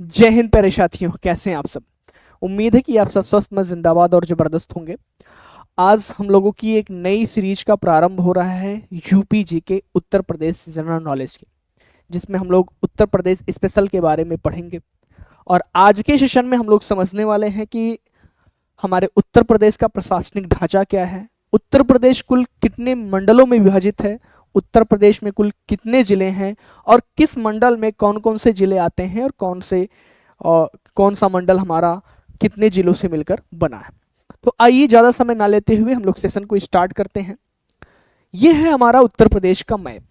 जय हिंद प्यारे साथियों, कैसे हैं आप सब। उम्मीद है कि आप सब स्वस्थ में जिंदाबाद और जबरदस्त होंगे। आज हम लोगों की एक नई सीरीज का प्रारंभ हो रहा है यूपी जी के उत्तर प्रदेश जनरल नॉलेज की, जिसमें हम लोग उत्तर प्रदेश स्पेशल के बारे में पढ़ेंगे। और आज के सेशन में हम लोग समझने वाले हैं कि हमारे उत्तर प्रदेश का प्रशासनिक ढांचा क्या है, उत्तर प्रदेश कुल कितने मंडलों में विभाजित है, उत्तर प्रदेश में कुल कितने जिले हैं और किस मंडल में कौन कौन से जिले आते हैं और कौन सा मंडल हमारा कितने जिलों से मिलकर बना है। तो आइए ज़्यादा समय ना लेते हुए हम लोग सेशन को स्टार्ट करते हैं। ये है हमारा उत्तर प्रदेश का मैप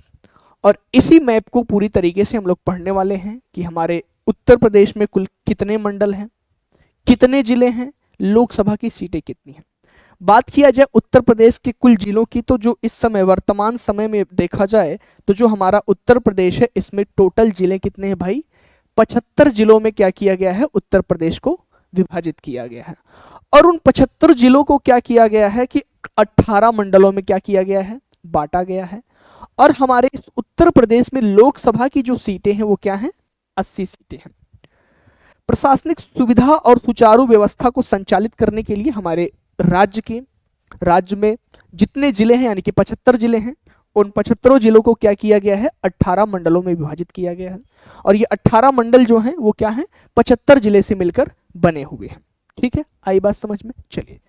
और इसी मैप को पूरी तरीके से हम लोग पढ़ने वाले हैं कि हमारे उत्तर प्रदेश में कुल कितने मंडल हैं, कितने जिले हैं, लोकसभा की सीटें कितनी हैं। बात किया जाए उत्तर प्रदेश के कुल जिलों की, तो जो इस समय वर्तमान समय में देखा जाए तो जो हमारा उत्तर प्रदेश है इसमें टोटल जिले कितने हैं भाई, 75 जिलों में क्या किया गया है, उत्तर प्रदेश को विभाजित किया गया है। और उन 75 जिलों को क्या किया गया है कि 18 मंडलों में क्या किया गया है, बांटा गया है। और हमारे इस उत्तर प्रदेश में लोकसभा की जो सीटें हैं वो क्या हैं, 80 सीटें हैं। प्रशासनिक सुविधा और सुचारू व्यवस्था को संचालित करने के लिए हमारे राज्य में जितने जिले हैं यानी कि 75 जिले हैं, उन 75 जिलों को क्या किया गया है, 18 मंडलों में विभाजित किया गया है। और ये 18 मंडल जो हैं वो क्या हैं, 75 जिले से मिलकर बने हुए हैं। ठीक है, आई बात समझ में। चलिए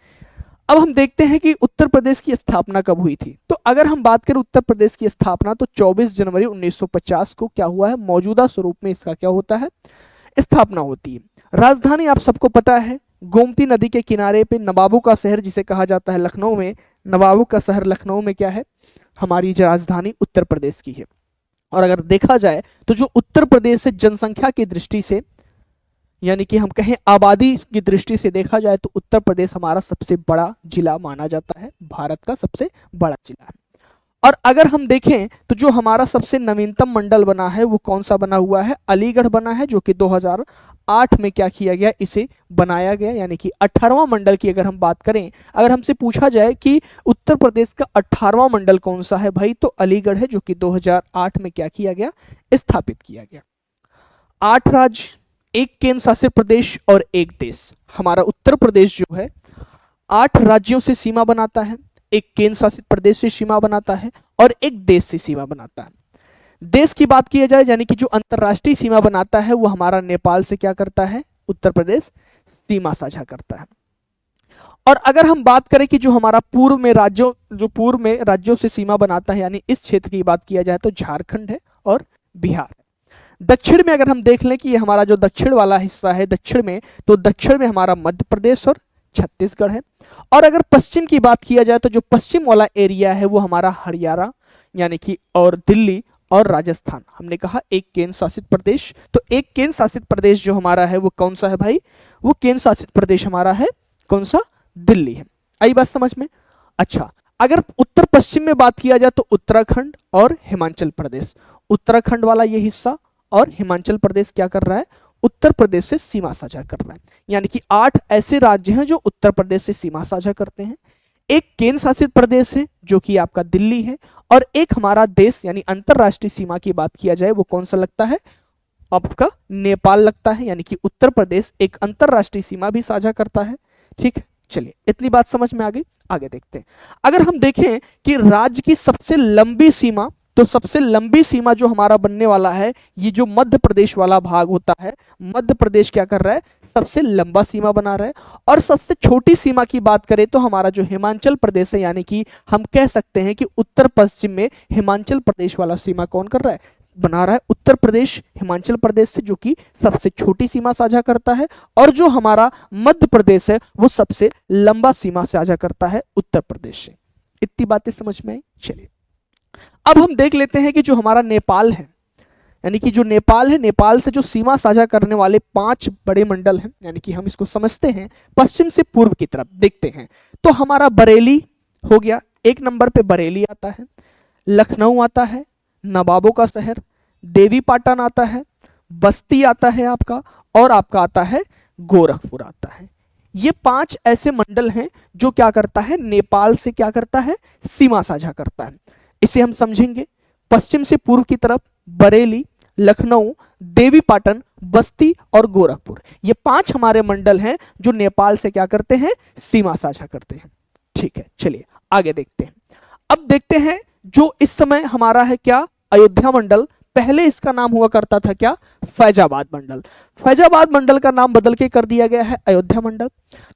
अब हम देखते हैं कि उत्तर प्रदेश की स्थापना कब हुई थी। तो अगर हम बात करें उत्तर प्रदेश की स्थापना, तो 24 जनवरी 1950 को क्या हुआ है, मौजूदा स्वरूप में इसका क्या होता है, स्थापना होती है। राजधानी आप सबको पता है, गोमती नदी के किनारे पे नवाबों का शहर जिसे कहा जाता है लखनऊ में, नवाबों का शहर लखनऊ में क्या है, हमारी जो राजधानी उत्तर प्रदेश की है। और अगर देखा जाए तो जो उत्तर प्रदेश है जनसंख्या की दृष्टि से यानी कि हम कहें आबादी की दृष्टि से देखा जाए तो उत्तर प्रदेश हमारा सबसे बड़ा जिला माना जाता है, भारत का सबसे बड़ा जिला है। और अगर हम देखें तो जो हमारा सबसे नवीनतम मंडल बना है वो कौन सा बना हुआ है, अलीगढ़ बना है, जो कि 2008 में क्या किया गया, इसे बनाया गया। यानी कि 18वां मंडल की अगर हम बात करें, अगर हमसे पूछा जाए कि उत्तर प्रदेश का 18वां मंडल कौन सा है भाई, तो अलीगढ़ है, जो कि 2008 में क्या किया गया, स्थापित किया गया। 8 राज्य, एक केंद्र शासित प्रदेश और एक देश। हमारा उत्तर प्रदेश जो है 8 राज्यों से सीमा बनाता है, एक केंद्र शासित प्रदेश से सीमा बनाता है और एक देश से सीमा बनाता है। देश की बात की जाए यानी कि जो अंतरराष्ट्रीय सीमा बनाता है वो हमारा नेपाल से क्या करता है, उत्तर प्रदेश सीमा साझा करता है। और अगर हम बात करें कि जो हमारा पूर्व में राज्यों से सीमा बनाता है यानी इस क्षेत्र की बात किया जाए तो झारखंड है और बिहार है। दक्षिण में अगर हम देख लें कि ये हमारा जो दक्षिण वाला हिस्सा है दक्षिण में, तो दक्षिण में हमारा मध्य प्रदेश और छत्तीसगढ़ है। और अगर पश्चिम की बात किया जाए तो जो पश्चिम वाला एरिया है वो हमारा हरियाणा यानी कि और दिल्ली और राजस्थान। हमने कहा एक केंद्र शासित प्रदेश, तो एक केंद्र शासित प्रदेश जो हमारा है वो कौन सा है भाई, वो केंद्र शासित प्रदेश हमारा है कौन सा, दिल्ली है। आई बात समझ में। अच्छा, अगर उत्तर पश्चिम में बात किया जाए तो उत्तराखंड और हिमाचल प्रदेश, उत्तराखंड वाला ये हिस्सा और हिमाचल प्रदेश क्या कर रहा है, उत्तर प्रदेश से सीमा साझा कर रहा है। यानी कि 8 ऐसे राज्य हैं जो उत्तर प्रदेश से सीमा साझा करते हैं। एक केंद्र शासित प्रदेश है जो कि आपका दिल्ली है, और एक हमारा देश यानी अंतरराष्ट्रीय सीमा की बात किया जाए वो कौन सा लगता है, आपका नेपाल लगता है। यानी कि उत्तर प्रदेश एक अंतरराष्ट्रीय सीमा भी साझा करता है। ठीक है, चलिए इतनी बात समझ में आ गई, आगे देखते हैं। अगर हम देखें कि राज्य की सबसे लंबी सीमा, तो सबसे लंबी सीमा जो हमारा बनने वाला है ये जो मध्य प्रदेश वाला भाग होता है, मध्य प्रदेश क्या कर रहा है, सबसे लंबा सीमा बना रहा है। और सबसे छोटी सीमा की बात करें तो हमारा जो हिमाचल प्रदेश है, यानी कि हम कह सकते हैं कि उत्तर पश्चिम में हिमाचल प्रदेश वाला सीमा कौन कर रहा है, बना रहा है उत्तर प्रदेश हिमाचल प्रदेश से, जो कि सबसे छोटी सीमा साझा करता है। और जो हमारा मध्य प्रदेश है वो सबसे लंबा सीमा साझा करता है उत्तर प्रदेश से। इतनी बातें समझ में आई। चलिए अब हम देख लेते हैं कि जो हमारा नेपाल है, यानी कि जो नेपाल है, नेपाल से जो सीमा साझा करने वाले 5 बड़े मंडल हैं, यानी कि हम इसको समझते हैं पश्चिम से पूर्व की तरफ देखते हैं। तो हमारा बरेली हो गया, एक नंबर पे बरेली आता है, लखनऊ आता है, नवाबों का शहर, देवी पाटन आता है, बस्ती आता है आपका, और आपका आता है गोरखपुर आता है। ये 5 ऐसे मंडल हैं जो क्या करता है, नेपाल से क्या करता है, सीमा साझा करता है। इसे हम समझेंगे पश्चिम से पूर्व की तरफ बरेली, लखनऊ, देवी पाटन बस्ती और गोरखपुर, ये 5 हमारे मंडल हैं जो नेपाल से क्या करते हैं, सीमा साझा करते हैं। ठीक है, चलिए आगे देखते हैं। अब देखते हैं जो इस समय हमारा है क्या, अयोध्या मंडल। पहले इसका नाम हुआ करता था क्या, फैजाबाद मंडल। फैजाबाद मंडल का नाम बदल के कर दिया गया है अयोध्या मंडल।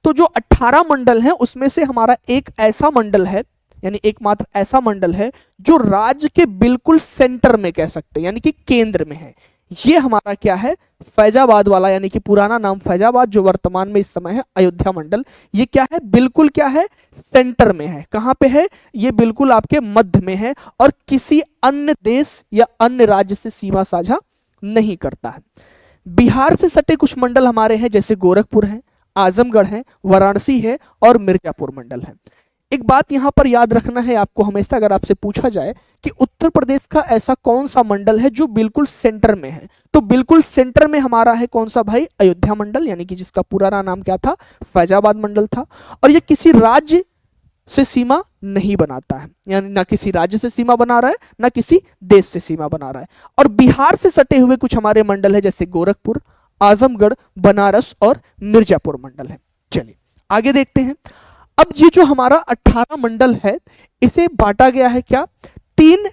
तो जो 18 मंडल हैं उसमें से हमारा एक ऐसा मंडल है, यानी एकमात्र ऐसा मंडल है जो राज्य के बिल्कुल सेंटर में कह सकते हैं, यानी कि केंद्र में है। ये हमारा क्या है, फैजाबाद वाला, यानी कि पुराना नाम फैजाबाद, जो वर्तमान में इस समय है अयोध्या मंडल। ये क्या है, बिल्कुल क्या है, सेंटर में है। कहां पे है, ये बिल्कुल आपके मध्य में है और किसी अन्य देश या अन्य राज्य से सीमा साझा नहीं करता है। बिहार से सटे कुछ मंडल हमारे हैं, जैसे गोरखपुर है, आजमगढ़ है, वाराणसी है और मिर्जापुर मंडल है। एक बात यहां पर याद रखना है आपको हमेशा, अगर आपसे पूछा जाए कि उत्तर प्रदेश का ऐसा कौन सा मंडल है जो बिल्कुल सेंटर में है, तो बिल्कुल सेंटर में हमारा है कौन सा भाई, अयोध्या मंडल, यानी कि जिसका पुराना नाम क्या था, फैजाबाद मंडल था। और ये किसी राज्य से सीमा नहीं बनाता है, यानी ना किसी राज्य से सीमा बना रहा है ना किसी देश से सीमा बना रहा है। और बिहार से सटे हुए कुछ हमारे मंडल है, जैसे गोरखपुर, आजमगढ़, बनारस और मिर्जापुर मंडल है। चलिए आगे देखते हैं। अब ये जो हमारा 18 मंडल है, इसे बांटा गया है क्या, 3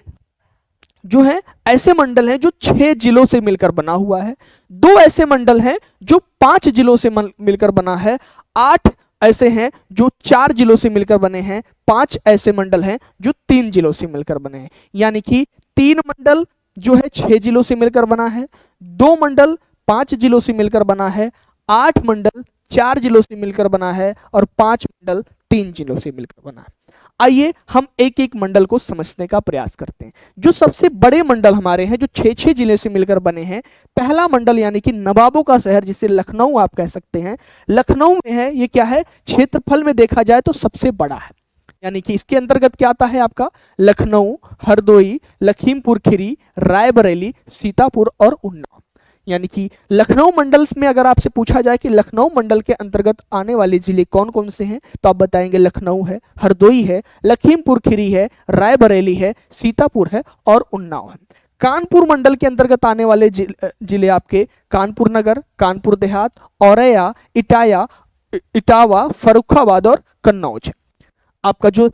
जो है ऐसे मंडल हैं जो 6 जिलों से मिलकर बना हुआ है, 2 ऐसे मंडल हैं जो 5 जिलों से मिलकर बना है, 8 ऐसे हैं जो 4 जिलों से मिलकर बने हैं, 5 ऐसे मंडल हैं जो 3 जिलों से मिलकर बने हैं। यानी कि 3 मंडल जो है 6 जिलों से मिलकर बना है, 2 मंडल 5 जिलों से मिलकर बना है, 8 मंडल 4 जिलों से मिलकर बना है और 5 मंडल 3 जिलों से मिलकर बना है। आइए हम एक एक मंडल को समझने का प्रयास करते हैं। जो सबसे बड़े मंडल हमारे हैं जो 6-6 जिले से मिलकर बने हैं, पहला मंडल यानी कि नवाबों का शहर, जिसे लखनऊ आप कह सकते हैं, लखनऊ में है। ये क्या है, क्षेत्रफल में देखा जाए तो सबसे बड़ा है, यानी कि इसके अंतर्गत क्या आता है आपका, लखनऊ, हरदोई, लखीमपुर खीरी, रायबरेली, सीतापुर और उन्नाव। यानी कि लखनऊ मंडल में अगर आपसे पूछा जाए कि लखनऊ मंडल के अंतर्गत आने वाले जिले कौन कौन से हैं, तो आप बताएंगे लखनऊ है, हरदोई है, लखीमपुर खीरी है, रायबरेली है, सीतापुर है और उन्नाव है। कानपुर मंडल के अंतर्गत आने वाले जिले आपके कानपुर नगर, कानपुर देहात, औरैया, इटावा, फर्रुखाबाद और कन्नौज है। आपका जो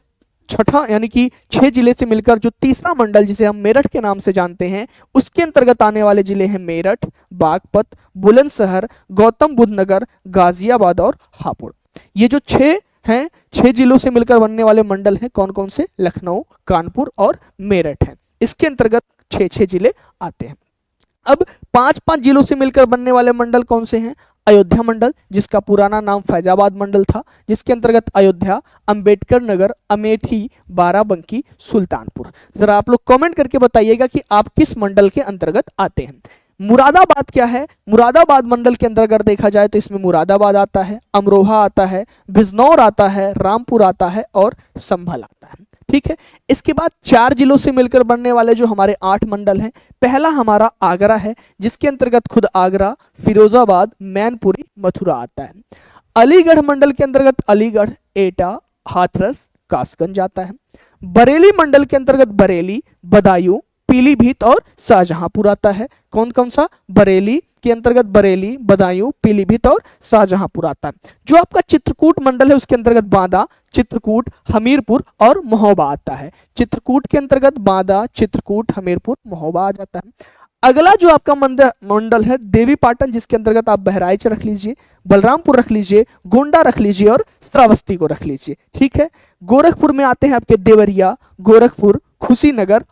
छठा यानी कि 6 जिले से मिलकर जो तीसरा मंडल जिसे हम मेरठ के नाम से जानते हैं, उसके अंतर्गत आने वाले जिले हैं मेरठ, बागपत, बुलंदशहर, गौतम बुद्ध नगर, गाजियाबाद और हापुड़। ये जो 6 हैं, 6 जिलों से मिलकर बनने वाले मंडल हैं, कौन कौन से, लखनऊ, कानपुर और मेरठ हैं। इसके अंतर्गत 6-6 जिले आते हैं। अब 5-5 जिलों से मिलकर बनने वाले मंडल कौन से हैं, अयोध्या मंडल, जिसका पुराना नाम फैजाबाद मंडल था, जिसके अंतर्गत अयोध्या, अंबेडकर नगर, अमेठी, बाराबंकी, सुल्तानपुर। जरा आप लोग कमेंट करके बताइएगा कि आप किस मंडल के अंतर्गत आते हैं। मुरादाबाद क्या है, मुरादाबाद मंडल के अंतर्गत देखा जाए तो इसमें मुरादाबाद आता है, अमरोहा आता है, बिजनौर आता है, रामपुर आता है और संभल आता है। ठीक है, इसके बाद 4 जिलों से मिलकर बनने वाले जो हमारे 8 मंडल हैं, पहला हमारा आगरा है, जिसके अंतर्गत खुद आगरा, फिरोजाबाद, मैनपुरी, मथुरा आता है। अलीगढ़ मंडल के अंतर्गत अलीगढ़, एटा, हाथरस, कासगंज आता है। बरेली मंडल के अंतर्गत बरेली, बदायूं, पीलीभीत और शाहजहांपुर आता है। कौन कौन सा, बरेली के अंतर्गत बरेली, बदायूं, पीलीभीत और शाहजहांपुर आता है। जो आपका चित्रकूट मंडल है उसके अंतर्गत बांदा, चित्रकूट, हमीरपुर और महोबा आता है। चित्रकूट के अंतर्गत बांदा, चित्रकूट, हमीरपुर, महोबा आ जाता है। अगला जो आपका मंडल है देवी पाटन, जिसके अंतर्गत आप बहराइच रख लीजिए, बलरामपुर रख लीजिए, गोंडा रख लीजिए और श्रावस्ती को रख लीजिए। ठीक है, गोरखपुर में आते हैं आपके देवरिया, गोरखपुर, कुशीनगर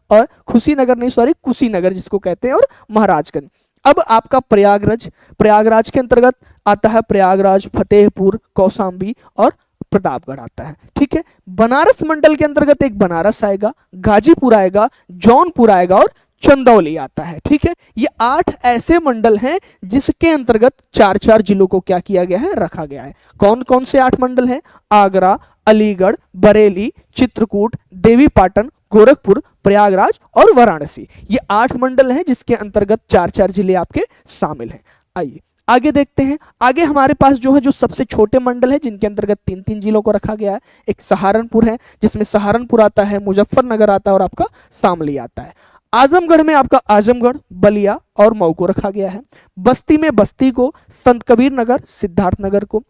जिसको कहते हैं, और महाराजगंज। अब आपका प्रयागराज के अंतर्गत आता है प्रयागराज, फतेहपुर, कौशाम्बी और प्रतापगढ़ आता है। ठीक है, बनारस मंडल के अंतर्गत एक बनारस आएगा, गाजीपुर आएगा, जौनपुर आएगा और चंदौली आता है। ठीक है, ये 8 ऐसे मंडल हैं जिसके अंतर्गत 4-4 जिलों को क्या किया गया है, रखा गया है। कौन कौन से 8 मंडल हैं, आगरा, अलीगढ़, बरेली, चित्रकूट, देवीपाटन, गोरखपुर, प्रयागराज और वाराणसी। ये 8 मंडल हैं जिसके अंतर्गत 4-4 जिले आपके शामिल हैं। आइए आगे देखते हैं। आगे हमारे पास जो है जो सबसे छोटे मंडल है जिनके अंतर्गत 3-3 जिलों को रखा गया है। एक सहारनपुर है जिसमें सहारनपुर आता है, मुजफ्फरनगर आता है और आपका शामली आता है। आजमगढ़ में आपका आजमगढ़, बलिया और मऊ को रखा गया है। बस्ती में बस्ती को, संत कबीर नगर, सिद्धार्थ नगर को।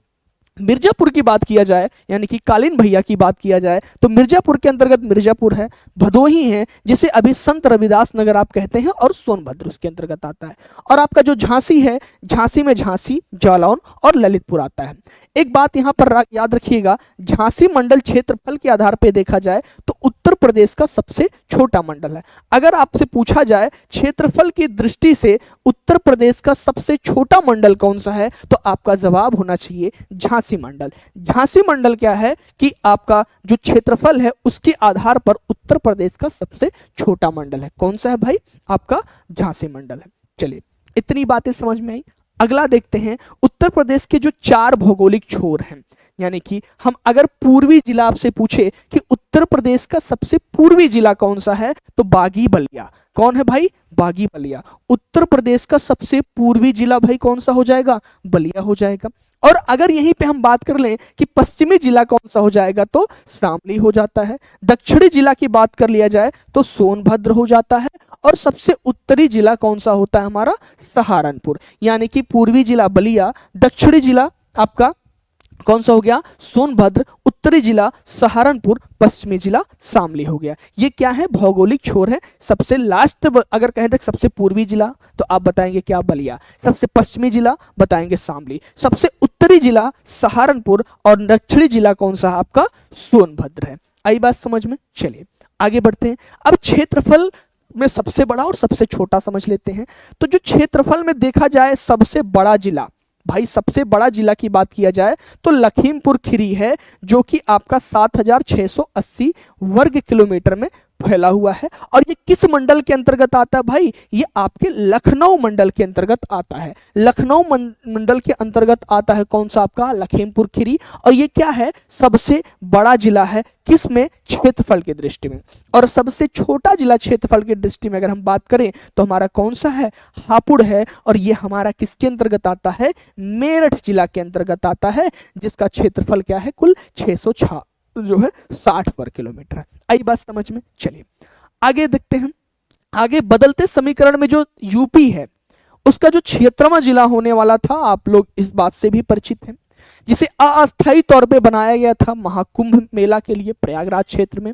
मिर्जापुर की बात किया जाए यानी कि कालीन भैया की बात किया जाए तो मिर्जापुर के अंतर्गत मिर्जापुर है, भदोही है जिसे अभी संत रविदास नगर आप कहते हैं, और सोनभद्र उसके अंतर्गत आता है। और आपका जो झांसी है, झांसी में झांसी, जालौन और ललितपुर आता है। एक बात यहां पर याद रखिएगा, झांसी मंडल क्षेत्रफल के आधार पर देखा जाए तो उत्तर प्रदेश का सबसे छोटा मंडल है। अगर आपसे पूछा जाए क्षेत्रफल की दृष्टि से उत्तर प्रदेश का सबसे छोटा मंडल कौन सा है, तो आपका जवाब होना चाहिए झांसी मंडल। झांसी मंडल क्या है कि आपका जो क्षेत्रफल है उसके आधार पर उत्तर प्रदेश का सबसे छोटा मंडल है। कौन सा है भाई? आपका झांसी मंडल है। चलिए, इतनी बातें समझ में आई। अगला देखते हैं, उत्तर प्रदेश के जो 4 भौगोलिक छोर हैं, यानी कि हम अगर पूर्वी जिला आपसे पूछे कि उत्तर प्रदेश का सबसे पूर्वी जिला कौन सा है, तो बागी बलिया। कौन है भाई? बागी बलिया। उत्तर प्रदेश का सबसे पूर्वी जिला भाई कौन सा हो जाएगा? बलिया हो जाएगा। और अगर यहीं पे हम बात कर लें कि पश्चिमी जिला कौन सा हो जाएगा, तो शामली हो जाता है। दक्षिणी जिला की बात कर लिया जाए तो सोनभद्र हो जाता है। और सबसे उत्तरी जिला कौन सा होता है हमारा? सहारनपुर। यानी कि पूर्वी जिला बलिया, दक्षिणी जिला आपका कौन सा हो गया? सोनभद्र, उत्तरी जिला सहारनपुर, पश्चिमी जिला शामली हो गया। ये क्या है? भौगोलिक छोर है। सबसे लास्ट अगर कहें तो सबसे पूर्वी जिला तो आप बताएंगे क्या? बलिया। सबसे पश्चिमी जिला बताएंगे शामली। सबसे उत्तरी जिला सहारनपुर और दक्षिणी जिला कौन सा? आपका सोनभद्र है। आई बात समझ में? चलिए आगे बढ़ते हैं। अब क्षेत्रफल में सबसे बड़ा और सबसे छोटा समझ लेते हैं। तो जो क्षेत्रफल में देखा जाए सबसे बड़ा जिला, भाई सबसे बड़ा जिला की बात किया जाए तो लखीमपुर खीरी है, जो कि आपका 7680 वर्ग किलोमीटर में फैला हुआ है। और ये किस मंडल के अंतर्गत आता है भाई? ये आपके लखनऊ मंडल के अंतर्गत आता है। लखनऊ मंडल के अंतर्गत आता है कौन सा? आपका लखीमपुर खीरी। और ये क्या है? सबसे बड़ा जिला है। किसमें? क्षेत्रफल की दृष्टि में। और सबसे छोटा जिला क्षेत्रफल की दृष्टि में अगर हम बात करें तो हमारा कौन सा है? हापुड़ है। और ये हमारा किसके अंतर्गत आता है? मेरठ जिला के अंतर्गत आता है, जिसका क्षेत्रफल क्या है? कुल 606 जो है 60 वर्ग किलोमीटर है। आई बात समझ में? चलिए आगे देखते हैं। आगे बदलते समीकरण में जो यूपी है उसका जो 76वां जिला होने वाला था, आप लोग इस बात से भी परिचित हैं, जिसे अस्थायी तौर पे बनाया गया था महाकुंभ मेला के लिए प्रयागराज क्षेत्र में।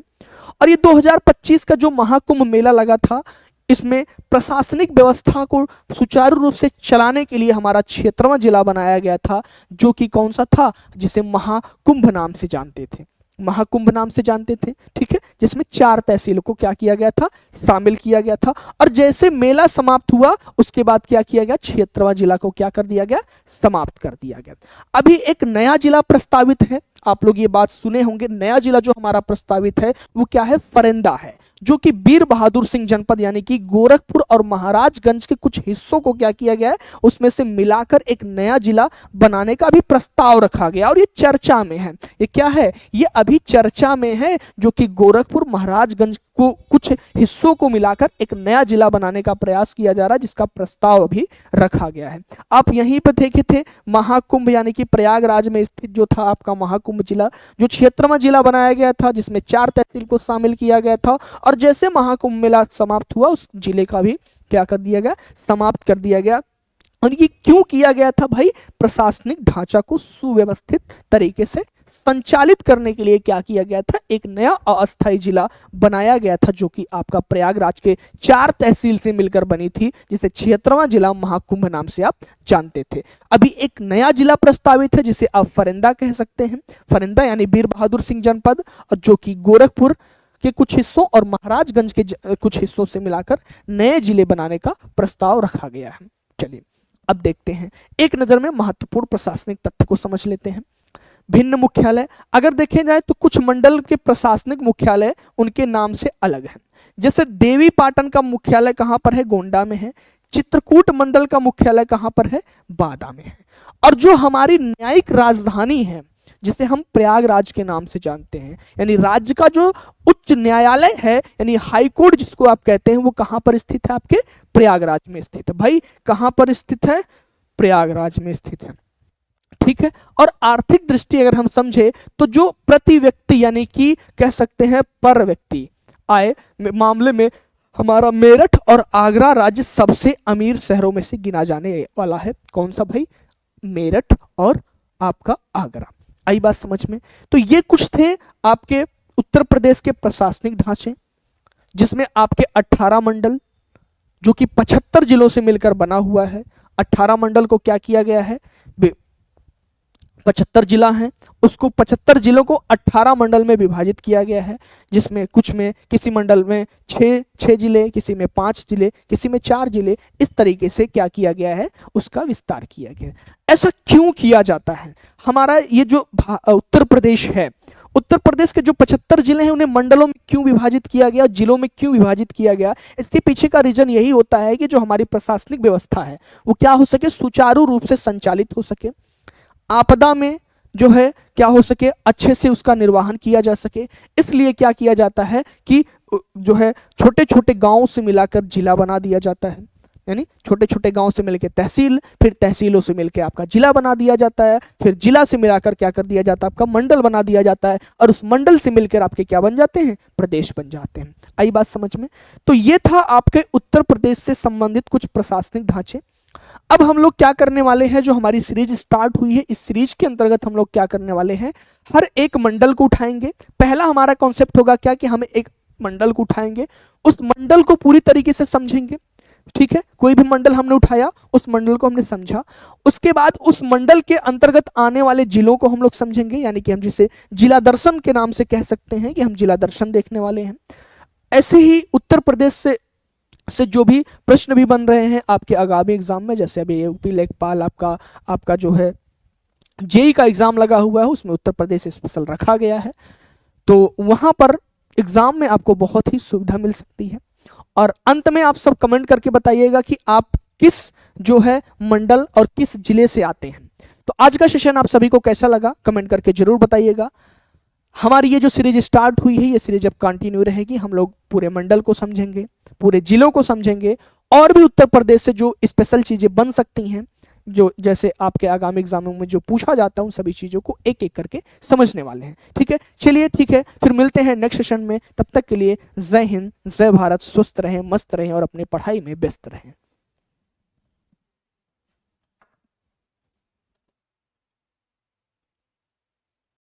और ये 2025 का जो महाकुंभ मेला लगा था, इसमें प्रशासनिक व्यवस्था को सुचारू रूप से चलाने के लिए हमारा 76वां जिला बनाया गया था, जो कि कौन सा था? जिसे महाकुंभ नाम से जानते थे। महाकुंभ नाम से जानते थे, ठीक है, जिसमें 4 तहसीलों को क्या किया गया था? शामिल किया गया था। और जैसे मेला समाप्त हुआ उसके बाद क्या किया गया? 76वां जिला को क्या कर दिया गया? समाप्त कर दिया गया। अभी एक नया जिला प्रस्तावित है, आप लोग ये बात सुने होंगे। नया जिला जो हमारा प्रस्तावित है वो क्या है? फरेंदा है, जो कि वीर बहादुर सिंह जनपद यानी कि गोरखपुर और महाराजगंज के कुछ हिस्सों को क्या किया गया है? उसमें से मिलाकर एक नया जिला बनाने का भी प्रस्ताव रखा गया। और ये चर्चा में है। ये क्या है? ये अभी चर्चा में है, जो कि गोरखपुर महाराजगंज को कुछ हिस्सों को मिलाकर एक नया जिला बनाने का प्रयास किया जा रहा है, जिसका प्रस्ताव अभी रखा गया है। आप यहीं पर देखे थे महाकुंभ यानी कि प्रयागराज में स्थित जो था आपका महाकुंभ जिला, जो 76वां जिला बनाया गया था, जिसमें 4 तहसील को शामिल किया गया था। और जैसे महाकुंभ मेला समाप्त हुआ उस जिले का भी क्या कर दिया गया? समाप्त कर दिया गया। और ये क्यों किया गया था भाई? प्रशासनिक ढांचा को सुव्यवस्थित तरीके से संचालित करने के लिए क्या किया गया था? एक नया अस्थायी जिला बनाया गया था, जो कि आपका प्रयागराज के 4 तहसील से मिलकर बनी थी, जिसे 76वां जिला महाकुंभ नाम से आप जानते थे। अभी एक नया जिला प्रस्तावित है, जिसे आप फरेंदा कह सकते हैं। फरेंदा यानी वीर बहादुर सिंह जनपद, और जो कि गोरखपुर के कुछ हिस्सों और महाराजगंज के कुछ हिस्सों से मिलाकर नए जिले बनाने का प्रस्ताव रखा गया है। चलिए अब देखते हैं, एक नजर में महत्वपूर्ण प्रशासनिक तथ्य को समझ लेते हैं। भिन्न मुख्यालय, अगर देखे जाए तो कुछ मंडल के प्रशासनिक मुख्यालय उनके नाम से अलग हैं। जैसे देवी पाटन का मुख्यालय कहां पर है? गोंडा में है। चित्रकूट मंडल का मुख्यालय कहां पर है? बादा में है। और जो हमारी न्यायिक राजधानी है, जिसे हम प्रयागराज के नाम से जानते हैं, यानी राज्य का जो उच्च न्यायालय है यानी हाई कोर्ट जिसको आप कहते हैं, वो कहां पर स्थित है? आपके प्रयागराज में स्थित है। भाई कहां पर स्थित है? प्रयागराज में स्थित है, ठीक है। और आर्थिक दृष्टि अगर हम समझे तो जो प्रति व्यक्ति यानी कि कह सकते हैं पर व्यक्ति आय मामले में हमारा मेरठ और आगरा राज्य सबसे अमीर शहरों में से गिना जाने वाला है। कौन सा भाई? मेरठ और आपका आगरा। आई बात समझ में? तो ये कुछ थे आपके उत्तर प्रदेश के प्रशासनिक ढांचे, जिसमें आपके 18 मंडल जो कि 75 जिलों से मिलकर बना हुआ है। 18 मंडल को क्या किया गया है? 75 जिला हैं, उसको 75 जिलों को 18 मंडल में विभाजित किया गया है, जिसमें कुछ में किसी मंडल में 6 जिले, किसी में 5 जिले, किसी में 4 जिले, इस तरीके से क्या किया गया है? उसका विस्तार किया गया है। ऐसा क्यों किया जाता है? हमारा ये जो उत्तर प्रदेश है, उत्तर प्रदेश के जो 75 जिले हैं उन्हें मंडलों में क्यों विभाजित किया गया, जिलों में क्यों विभाजित किया गया? इसके पीछे का रीजन यही होता है कि जो हमारी प्रशासनिक व्यवस्था है वो क्या हो सके? सुचारू रूप से संचालित हो सके, आपदा में जो है क्या हो सके? अच्छे से उसका निर्वहन किया जा सके। इसलिए क्या किया जाता है कि जो है छोटे छोटे गांवों से मिलाकर जिला बना दिया जाता है, यानी छोटे छोटे गांव से मिलकर तहसील, फिर तहसीलों से मिलकर आपका जिला बना दिया जाता है, फिर जिला से मिलाकर क्या कर दिया जाता है? आपका मंडल बना दिया जाता है, और उस मंडल से मिलकर आपके क्या बन जाते हैं? प्रदेश बन जाते हैं। आई बात समझ में? तो ये था आपके उत्तर प्रदेश से संबंधित कुछ प्रशासनिक ढांचे। अब हम लोग क्या करने वाले हैं? जो हमारी सीरीज स्टार्ट हुई है, इस सीरीज के अंतर्गत हम लोग क्या करने वाले हैं? हर एक मंडल को उठाएंगे। पहला हमारा कॉन्सेप्ट होगा क्या कि हम एक मंडल को उठाएंगे, उस मंडल को पूरी तरीके से समझेंगे। ठीक है, कोई भी मंडल हमने उठाया, उस मंडल को हमने समझा, उसके बाद उस मंडल के अंतर्गत आने वाले जिलों को हम लोग समझेंगे, यानी कि हम जिसे जिला दर्शन के नाम से कह सकते हैं कि हम जिला दर्शन देखने वाले हैं। ऐसे ही उत्तर प्रदेश से जो भी प्रश्न भी बन रहे हैं आपके आगामी एग्जाम में, जैसे अभी यूपी लेखपाल आपका जो है जेई का एग्जाम लगा हुआ है, उसमें उत्तर प्रदेश स्पेशल रखा गया है, तो वहां पर एग्जाम में आपको बहुत ही सुविधा मिल सकती है। और अंत में आप सब कमेंट करके बताइएगा कि आप किस जो है मंडल और किस जिले से आते हैं। तो आज का सेशन आप सभी को कैसा लगा कमेंट करके जरूर बताइएगा। हमारी ये जो सीरीज स्टार्ट हुई है, ये सीरीज अब कंटिन्यू रहेगी। हम लोग पूरे मंडल को समझेंगे, पूरे जिलों को समझेंगे, और भी उत्तर प्रदेश से जो स्पेशल चीजें बन सकती हैं, जो जैसे आपके आगामी एग्जामों में जो पूछा जाता है, उन सभी चीजों को एक एक करके समझने वाले हैं। ठीक है, चलिए ठीक है, फिर मिलते हैं नेक्स्ट सेशन में। तब तक के लिए जय हिंद, जय भारत, स्वस्थ रहें, मस्त रहें और अपने पढ़ाई में व्यस्त रहें।